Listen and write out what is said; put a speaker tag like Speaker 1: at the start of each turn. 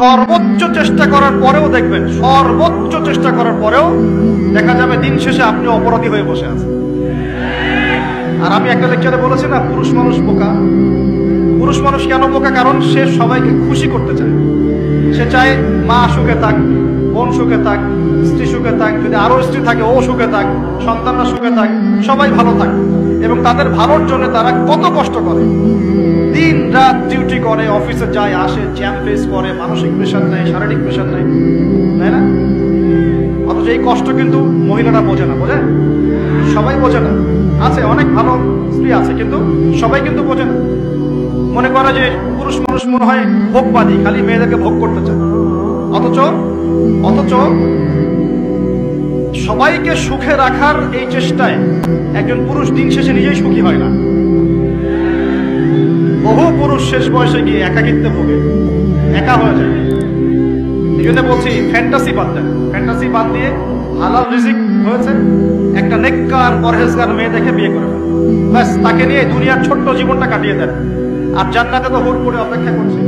Speaker 1: সর্বোচ্চ চেষ্টা করার পরেও দেখবেন, সর্বোচ্চ চেষ্টা করার পরেও দেখা যাবে দিন শেষে আপনি অপরাধী হয়ে বসে আছেন। আর আমি একটা লেকচারে বলেছি না, পুরুষ মানুষ বোকা। পুরুষ মানুষ কেন বোকা? কারণ সে সবাইকে খুশি করতে চায়। সে চায় মা সুখে থাক, বোন সুখে থাক, স্ত্রী সুখে থাক, যদি আরো স্ত্রী থাকে ও সুখে থাক, সন্তানরা সুখে থাক, সবাই ভালো থাক। এবং তাদের ভালোর জন্য তারা কত কষ্ট করে, দিন রাত ডিউটি করে, অফিসে যায় আসে, জ্যাম ফেস করে, মানসিক প্রেশার নেয়, শারীরিক প্রেশার নেয়, তাই না? অথচ এই কষ্ট কিন্তু মহিলারা বোঝে না। বোঝে? সবাই বোঝে না। আছে অনেক ভালো স্ত্রী আছে, কিন্তু সবাই কিন্তু বোঝে না। মনে করে যে পুরুষ মানুষ মনে হয় ভোগবাদী, খালি মেয়েদেরকে ভোগ করতে চায়। অথচ সবাইকে সুখে রাখার এই চেষ্টায় একজন পুরুষ দিন শেষে নিজেই সুখী হয় না। বহু পুরুষ শেষ বয়সে গিয়ে একাকিত্বে ভোগে, একা হয়ে যায়। এই জন্য বলছি, ফ্যান্টাসি বাদ দেন। ফ্যান্টাসি বাদ দিয়ে হালাল রিজিক হয়েছে, একটা নেককার পরহেজগার মেয়ে দেখে বিয়ে করে ফেলেন, ব্যাস তাকে নিয়ে দুনিয়ার ছোট্ট জীবনটা কাটিয়ে দেন। আর জান্নাতে তো হুট করে অপেক্ষা করছে।